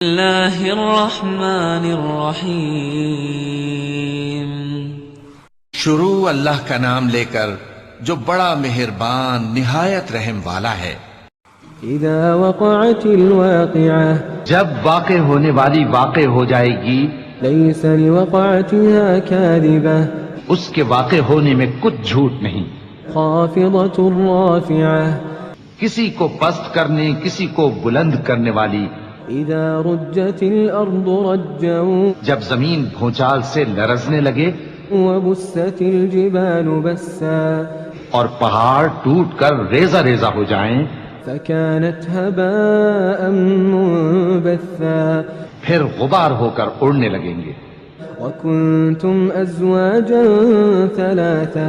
اللہ الرحمن الرحیم۔ شروع اللہ کا نام لے کر جو بڑا مہربان نہایت رحم والا ہے۔ اذا وقعت الواقعہ، جب واقع ہونے والی واقع ہو جائے گی، لیس لوقعتها کاذبہ، اس کے واقع ہونے میں کچھ جھوٹ نہیں، خافضۃ رافعہ، کسی کو پست کرنے کسی کو بلند کرنے والی۔ اذا رجت الارض رجا، جب زمین بھونچال سے لرزنے لگے وبست الجبال بسا، اور پہاڑ ٹوٹ کر ریزہ ریزہ ہو جائیں، فكانت هباء منبثا، پھر غبار ہو کر اڑنے لگیں گے۔ وكنتم ازواجا ثلاثة،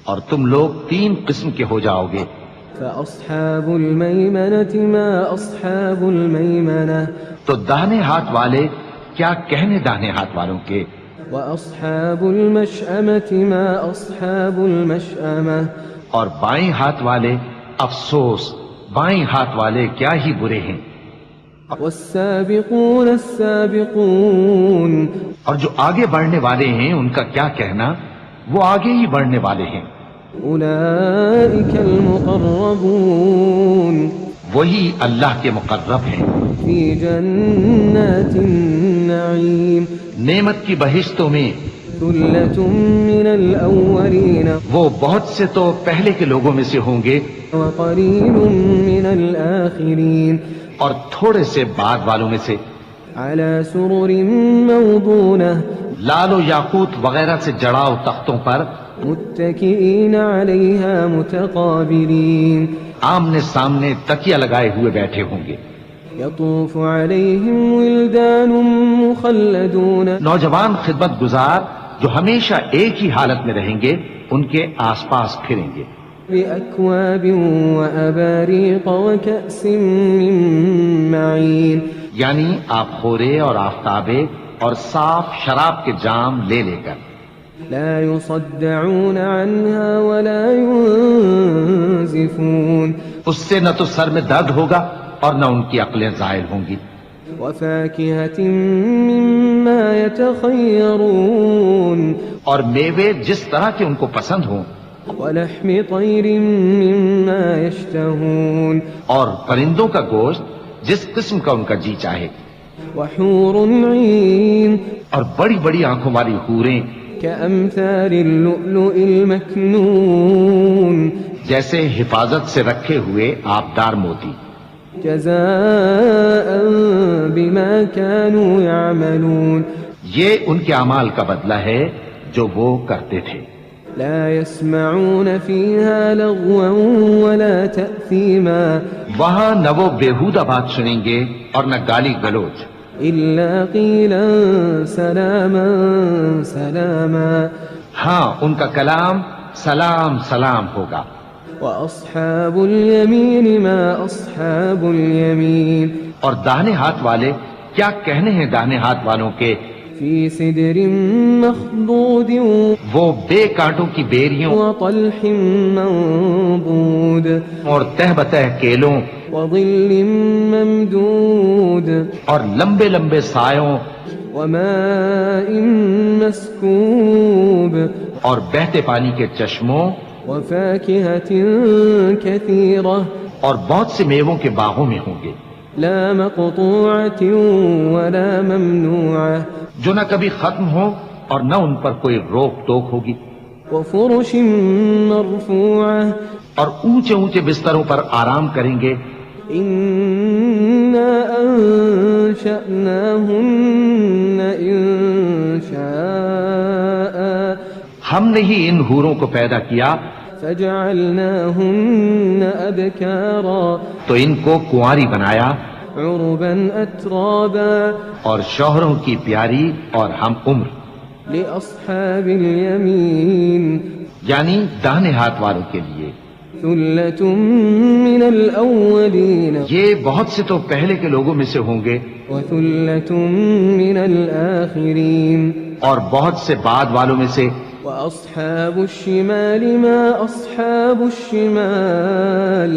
اور تم لوگ 3 قسم کے ہو جاؤ گے۔ فأصحاب الميمنة ما أصحاب الميمنة، تو داہنے ہاتھ والے کیا کہنے داہنے ہاتھ والوں کے، وأصحاب المشأمة ما أصحاب المشأمة، اور بائیں ہاتھ والے افسوس، بائیں ہاتھ والے کیا ہی برے ہیں۔ والسابقون السابقون، اور جو آگے بڑھنے والے ہیں ان کا کیا کہنا، وہ آگے ہی بڑھنے والے ہیں۔ أولئك المقربون، وہی اللہ کے مقرب ہیں، في جنات النعيم، نعمت کی بہشتوں میں۔ ثلة من الأولين، وہ بہت سے تو پہلے کے لوگوں میں سے ہوں گے، وقليل من الآخرين، اور تھوڑے سے بعد والوں میں سے۔ على سرر موضونة، لال و یاقوت وغیرہ سے جڑاؤ تختوں پر، متكئين عليها متقابلين، آمنے سامنے تکیہ لگائے ہوئے بیٹھے ہوں گے۔ يطوف عليهم ولدان مخلدون، نوجوان خدمت گزار جو ہمیشہ ایک ہی حالت میں رہیں گے ان کے آس پاس پھریں گے۔ بأكواب وأباريق وكأس من معين، یعنی آپ خورے اور آفتابے اور صاف شراب کے جام لے لے کر۔ لا يصدعون عنها ولا ينزفون، اس سے نہ تو سر میں درد ہوگا اور نہ ان کی عقلیں زائل ہوں گی۔ وفاكهة مما يتخيرون، اور میوے جس طرح کے ان کو پسند ہوں، ولحم طير مما يشتهون، اور پرندوں کا گوشت جس قسم کا ان کا جی چاہے، وحور عين اور بڑی بڑی آنکھوں والی حوریں كأمثال اللؤلؤ المكنون، جیسے حفاظت سے رکھے ہوئے آبدار موتی۔ جزاء بما كانوا يعملون، یہ ان کے اعمال کا بدلہ ہے جو وہ کرتے تھے۔ لا يسمعون فيها لغوا ولا تأثيما، وہاں نہ وہ بیہودہ بات سنیں گے اور نہ گالی گلوچ، إلا قيلا سلاما سلاما، ہاں ان کا کلام سلام سلام ہوگا۔ وأصحاب اليمين ما أصحاب اليمين، اور داہنے ہاتھ والے کیا کہنے ہیں داہنے ہاتھ والوں کے، في سدر مخضود وہ بے کانٹوں کی بیریوں وطلح منضود، اور تہ بتہ کیلوں وظل ممدود، اور لمبے لمبے سایوں وماء مسكوب، اور بہتے پانی کے چشموں وفاكهة كثيرة، اور بہت سے میووں کے باغوں میں ہوں گے، لا مقطوعة ولا ممنوعة، جو نہ کبھی ختم ہو اور نہ ان پر کوئی روک ٹوک ہوگی، وفرش مرفوعة، اور اونچے اونچے بستروں پر آرام کریں گے۔ إنا أنشأناهن إنشاء، ہم نے ہی ان حوروں کو پیدا کیا فجعلناهن أبكارا، تو ان کو کنواری بنایا، عربا أترابا، اور شوہروں کی پیاری اور ہم عمر، لأصحاب اليمين، یعنی داہنے ہاتھ والوں کے لیے۔ ثلة من الأولين، یہ بہت سے تو پہلے کے لوگوں میں سے ہوں گے وثلة من الآخرين، اور بہت سے بعد والوں میں سے۔ وأصحاب الشمال ما أصحاب الشمال،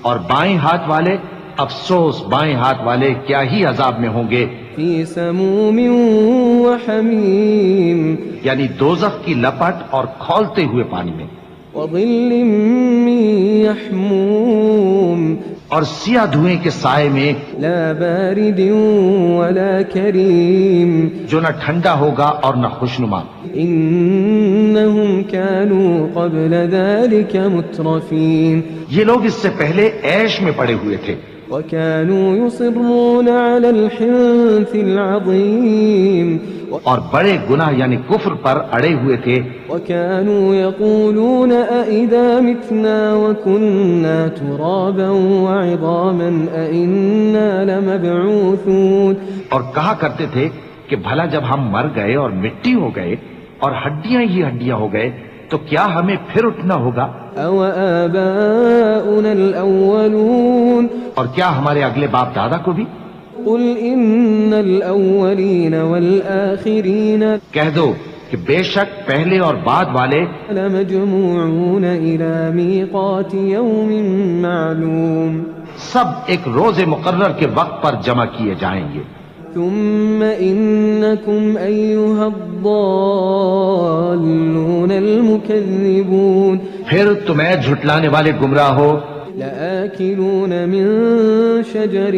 اور بائیں ہاتھ والے افسوس بائیں ہاتھ والے کیا ہی عذاب میں ہوں گے، فی سموم وحمیم یعنی دوزخ کی لپٹ اور کھولتے ہوئے پانی میں، وظل من یحموم اور سیاہ دھوئیں کے سائے میں لا بارد ولا کریم جو نہ ٹھنڈا ہوگا اور نہ خوشنما۔ انہم كانوا قبل ذلك مترفین یہ لوگ اس سے پہلے عیش میں پڑے ہوئے تھے، وكانوا يصرون على الحنث العظیم اور بڑے گناہ یعنی کفر پر اڑے ہوئے تھے، وكانوا يقولون أئذا متنا وكنا ترابا وعظاما أئنا لمبعوثون، اور کہا کرتے تھے کہ بھلا جب ہم مر گئے اور مٹی ہو گئے اور ہڈیاں ہی ہڈیاں ہو گئے تو کیا ہمیں پھر اٹھنا ہوگا؟ أو آباؤنا الأولون اور کیا ہمارے اگلے باپ دادا کو بھی؟ قل إن الأولين والآخرين کہہ دو کہ بے شک پہلے اور بعد والے لمجموعون إلى ميقات يوم معلوم سب ایک روز مقرر کے وقت پر جمع کیے جائیں گے، ثم إنكم أيها الضالون المكذبون پھر تمہیں جھٹلانے والے گمراہ ہو لآكلون من شجر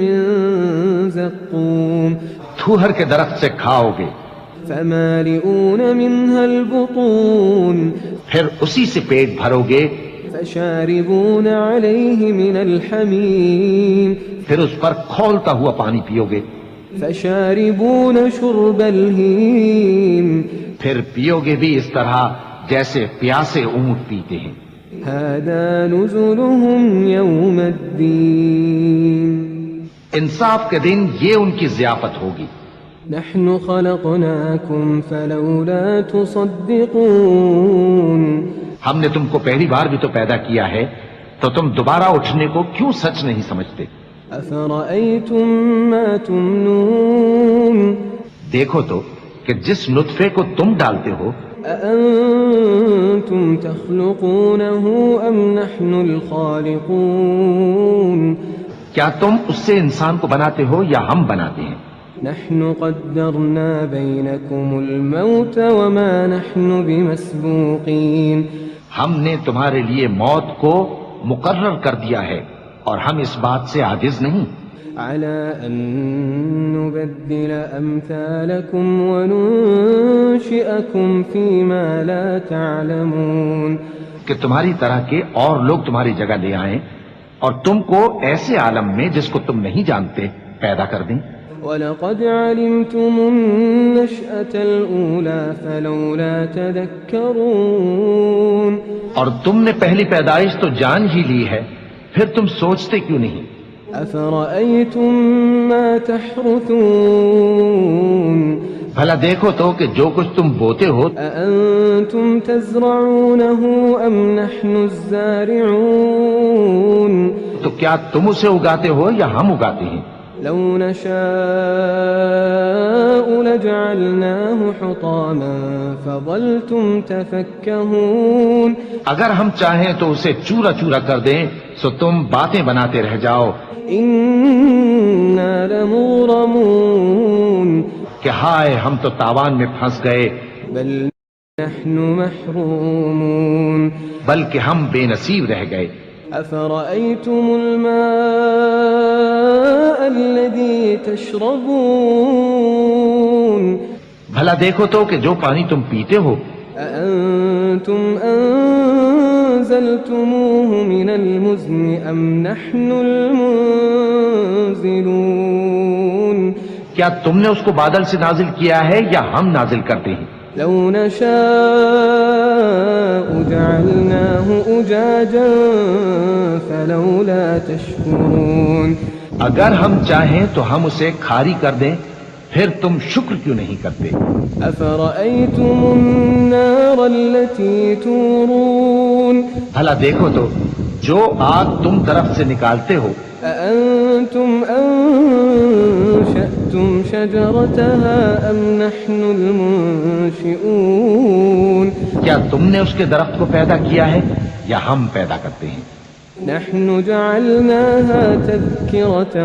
من زقوم تھوہر کے درخت سے کھاؤ گے، فمالئون منها البطون پھر اسی سے پیٹ بھرو گے، فشاربون عليه من الحميم پھر اس پر کھولتا ہوا پانی پیو گے، فشاربون شرب الهيم پھر پیو گے بھی اس طرح جیسے پیاسے اونٹ پیتے ہیں۔ هذا نزلهم يوم الدين انصاف کے دن یہ ان کی ضیافت ہوگی۔ نحن خلقناكم فلولا تصدقون ہم نے تم کو پہلی بار بھی تو پیدا کیا ہے تو تم دوبارہ اٹھنے کو کیوں سچ نہیں سمجھتے؟ أفرأيتم ما تمنون دیکھو تو کہ جس نطفے کو تم ڈالتے ہو أأنتم تخلقونه أم نحن الخالقون کیا تم اس سے انسان کو بناتے ہو یا ہم بناتے ہیں؟ نحن قدرنا بينكم الموت وما نحن بمسبوقين ہم نے تمہارے لیے موت کو مقرر کر دیا ہے اور ہم اس بات سے عاجز نہیں على أن نبدل أمثالكم وننشئكم فيما لا تعلمون کہ تمہاری طرح کے اور لوگ تمہاری جگہ لے آئیں اور تم کو ایسے عالم میں جس کو تم نہیں جانتے پیدا کر دیں۔ وَلَقَدْ عَلِمْتُمُ النَّشْأَةَ الْأُولَى فَلَوْلَا تَذَكَّرُونَ اور تم نے پہلی پیدائش تو جان ہی لی ہے، پھر تم سوچتے کیوں نہیں؟ أَفَرَأَيْتُم مَّا تَحْرُثُونَ بھلا دیکھو تو کہ جو کچھ تم بوتے ہو أَأَنتُمْ تَزْرَعُونَهُ أَمْ نَحْنُ الزَّارِعُونَ تو کیا تم اسے اگاتے ہو یا ہم اگاتے ہیں؟ لو نشاء لجعلناه حطاما فظلتم تفكهون اگر ہم چاہیں تو اسے چورا چورا کر دیں سو تم باتیں بناتے رہ جاؤ إنا لمغرمون کہ ہائے ہم تو تاوان میں پھنس گئے، بل نحن محرومون بلکہ ہم بے نصیب رہ گئے۔ أفرأيتم الماء الذي تشربون بھلا دیکھو تو کہ جو پانی تم پیتے ہو أأنتم أنزلتموه من المزن أم نحن المنزلون کیا تم نے اس کو بادل سے نازل کیا ہے یا ہم نازل کرتے ہیں؟ لو نشاء جعلناه أجاجا فلولا تشكرون اگر ہم چاہیں تو ہم اسے کھاری کر دیں، پھر تم شکر کیوں نہیں کرتے؟ أفرأيتم النار التي تورون بھلا دیکھو تو جو آگ تم طرف سے نکالتے ہو أأنتم أنشأتم شجرتها أم نحن المنشئون کیا تم نے اس کے درخت کو پیدا کیا ہے یا ہم پیدا کرتے ہیں؟ نحن جعلناها تذكرة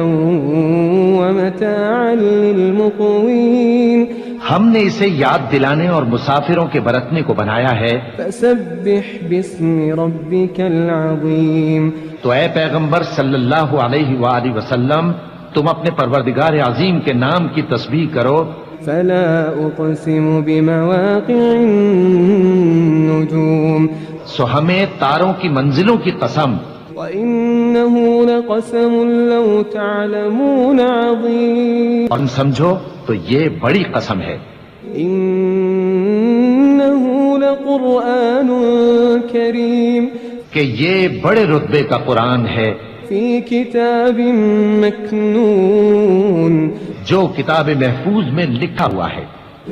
ومتاعا للمقوين ہم نے اسے یاد دلانے اور مسافروں کے برتنے کو بنایا ہے. فسبح باسم ربك العظيم تو اے پیغمبر صلی اللہ علیہ وآلہ وسلم تم اپنے پروردگار عظیم کے نام کی تسبیح کرو. فلا أقسم بمواقع النجوم سو ہمیں تاروں کی منزلوں کی قسم. وإنه لقسم لو تعلمون عظيم اور سمجھو تو یہ بڑی قسم ہے. إنه لقرآن كريم کہ یہ بڑے رتبے کا قرآن ہے في كتاب مكنون جو کتاب محفوظ میں لکھا ہوا ہے.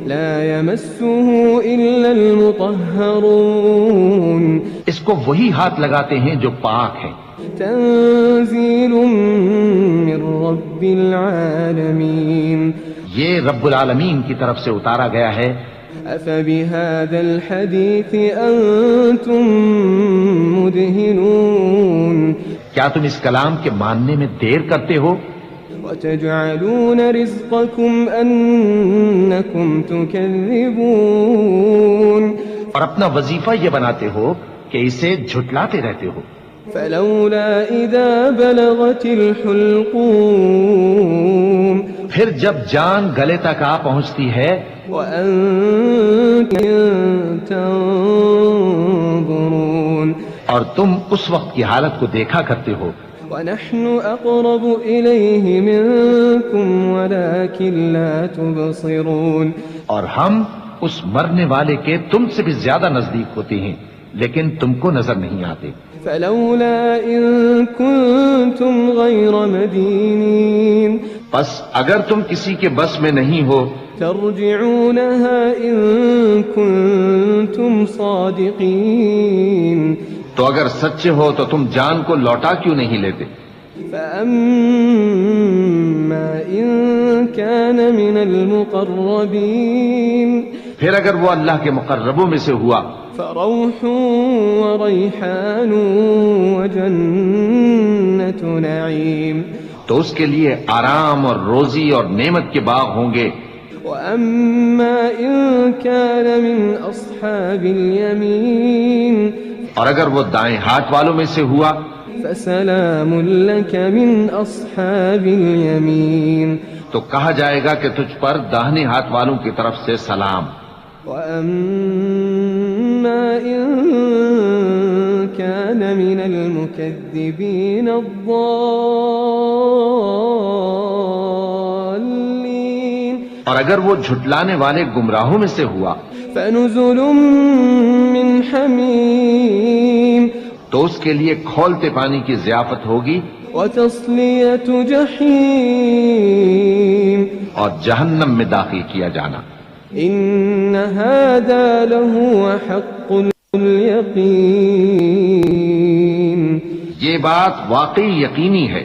لا يمسه إلا المطهرون اس کو وہی ہاتھ لگاتے ہیں جو پاک ہیں. تنزيل من رب العالمين یہ رب العالمین کی طرف سے اتارا گیا ہے. أفبهذا الحديث أنتم مدهنون کیا تم اس کلام کے ماننے میں دیر کرتے ہو؟ وتجعلون رزقكم أنكم تكذبون اور اپنا وظیفہ یہ بناتے ہو کہ اسے جھٹلاتے رہتے ہو. فلولا إذا بلغت الحلقوم پھر جب جان گلے تک آ پہنچتی ہے وأنتم تنظرون اور تم اس وقت کی حالت کو دیکھا کرتے ہو. ونحن أقرب إليه منكم ولكن لا تبصرون اور ہم اس مرنے والے کے تم سے بھی زیادہ نزدیک ہوتے ہیں لیکن تم کو نظر نہیں آتے. فلولا إن كنتم غير مدينين بس اگر تم کسی کے بس میں نہیں ہو ترجعونها إن كنتم صادقين تو اگر سچے ہو تو تم جان کو لوٹا کیوں نہیں لیتے؟ فأما إن كان من المقربين پھر اگر وہ اللہ کے مقربوں میں سے ہوا فروح وريحان وجنة نعيم تو اس کے لیے آرام اور روزی اور نعمت کے باغ ہوں گے. وأما إن كان من أصحاب اليمين اور اگر وہ دائیں ہاتھ والوں میں سے ہوا فسلام لك من أصحاب اليمين تو کہا جائے گا کہ تجھ پر داہنے ہاتھ والوں کی طرف سے سلام. وأما إن كان من المكذبين الضالين اور اگر وہ جھٹلانے والے گمراہوں میں سے ہوا فنزل من حميم تو اس کے لیے کھولتے پانی کی ضیافت ہوگی وتصلية جحيم اور جہنم میں داخل کیا جانا. إن هذا لهو حق اليقين یہ بات واقعی یقینی ہے.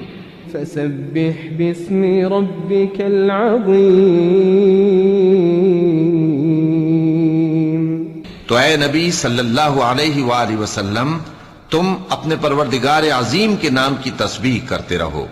فسبح باسم ربك العظيم تو اے نبی صلی اللہ علیہ وآلہ وسلم تم اپنے پروردگار عظیم کے نام کی تسبیح کرتے رہو.